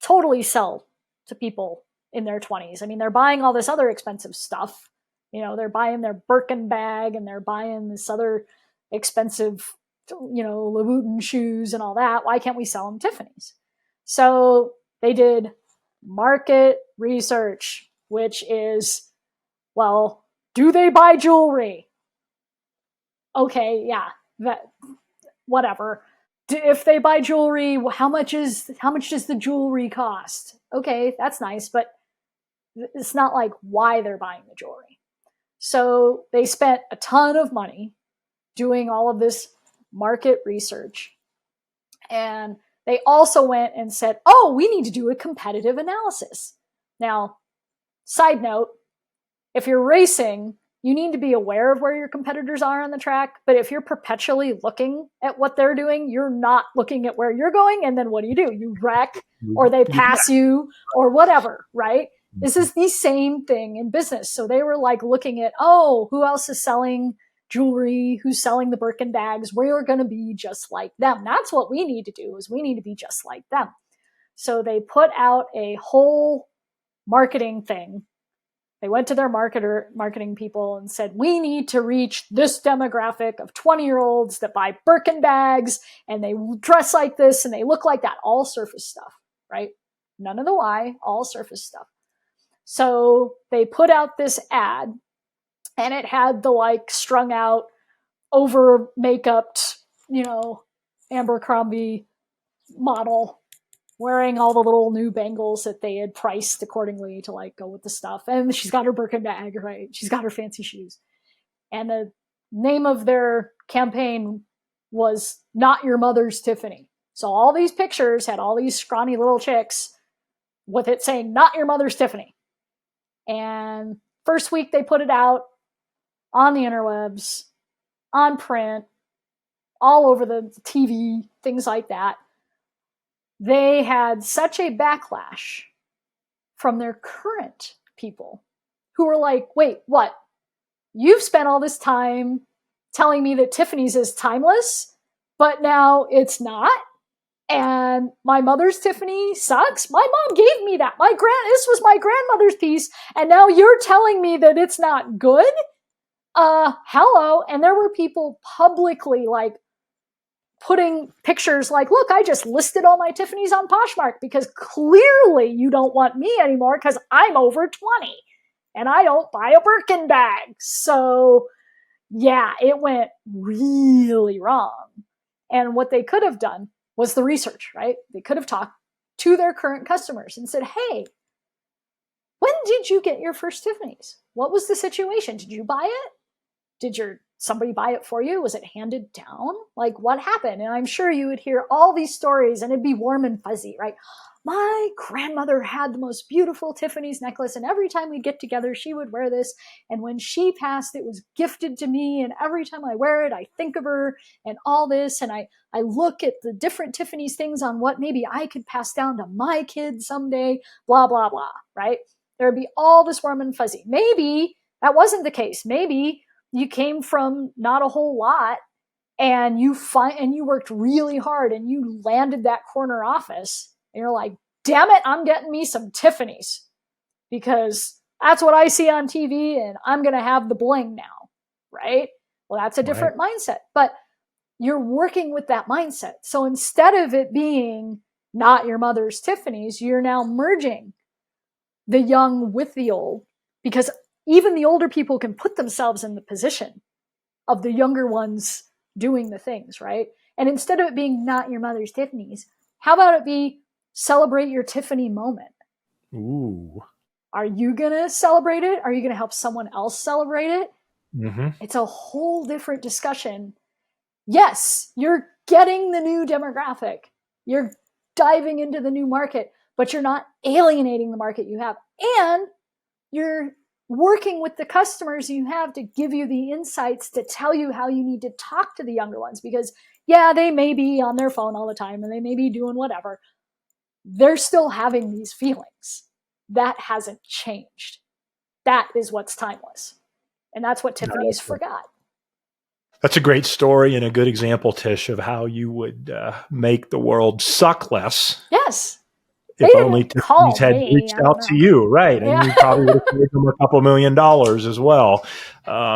totally sell to people in their 20s. I mean, they're buying all this other expensive stuff. You know, they're buying their Birkin bag and they're buying this other expensive, you know, Louboutin shoes and all that. Why can't we sell them Tiffany's? So they did market research, which is, well, do they buy jewelry? Okay, yeah, that, whatever. If they buy jewelry, how much does the jewelry cost? Okay, that's nice, but it's not like why they're buying the jewelry. So they spent a ton of money doing all of this market research. And they also went and said, oh, we need to do a competitive analysis. Now, side note, if you're racing, you need to be aware of where your competitors are on the track. But if you're perpetually looking at what they're doing, you're not looking at where you're going. And then what do? You wreck, or they pass you, or whatever, right? This is the same thing in business. So they were like looking at, oh, who else is selling jewelry? Who's selling the Birkin bags? We're going to be just like them. That's what we need to do, is we need to be just like them. So they put out a whole marketing thing. They went to their marketing people and said, we need to reach this demographic of 20-year-olds that buy Birkin bags and they dress like this and they look like that. All surface stuff, right? None of the why, all surface stuff. So they put out this ad and it had the like strung out, over makeup, you know, Abercrombie model wearing all the little new bangles that they had priced accordingly to like go with the stuff. And she's got her Birkin bag, right? She's got her fancy shoes. And the name of their campaign was Not Your Mother's Tiffany. So all these pictures had all these scrawny little chicks with it saying Not Your Mother's Tiffany. And first week they put it out on the interwebs, on print, all over the TV, things like that. They had such a backlash from their current people who were like, wait, what? You've spent all this time telling me that Tiffany's is timeless, but now it's not? And my mother's Tiffany sucks? My mom gave me that. This was my grandmother's piece, and now you're telling me that it's not good? Hello. And there were people publicly like putting pictures like, look, I just listed all my Tiffany's on Poshmark because clearly you don't want me anymore because I'm over 20 and I don't buy a Birkin bag. So yeah, it went really wrong. And what they could have done was the research, right? They could have talked to their current customers and said, hey, when did you get your first Tiffany's? What was the situation? Did you buy it? Did somebody buy it for you? Was it handed down? Like, what happened? And I'm sure you would hear all these stories and it'd be warm and fuzzy, right? My grandmother had the most beautiful Tiffany's necklace, and every time we'd get together, she would wear this. And when she passed, it was gifted to me. And every time I wear it, I think of her and all this. And I look at the different Tiffany's things on what maybe I could pass down to my kids someday, blah, blah, blah, right? There would be all this warm and fuzzy. Maybe that wasn't the case. Maybe you came from not a whole lot and you worked really hard and you landed that corner office and you're like, damn it, I'm getting me some Tiffany's because that's what I see on TV and I'm going to have the bling now, right? Well, that's a different mindset, but you're working with that mindset. So instead of it being Not Your Mother's Tiffany's, you're now merging the young with the old, because even the older people can put themselves in the position of the younger ones doing the things, right? And instead of it being Not Your Mother's Tiffany's, how about it be Celebrate Your Tiffany Moment? Ooh. Are you going to celebrate it? Are you going to help someone else celebrate it? Mm-hmm. It's a whole different discussion. Yes, you're getting the new demographic. You're diving into the new market, but you're not alienating the market you have. And you're working with the customers you have to give you the insights to tell you how you need to talk to the younger ones. Because, yeah, they may be on their phone all the time and they may be doing whatever. They're still having these feelings. That hasn't changed. That is what's timeless. And that's what Tiffany's forgot. That's a great story and a good example, Tish, of how you would make the world suck less. Yes. if only call Tiffany's had me. reached out to you, right? And Yeah. you probably would have saved them a couple $1 million as well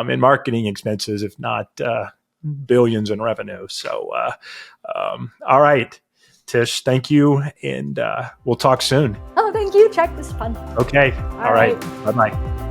in marketing expenses, if not billions in revenue. So, all right, Tish, thank you, and we'll talk soon. Oh, thank you. Check this fun. Okay. All right. Bye-bye.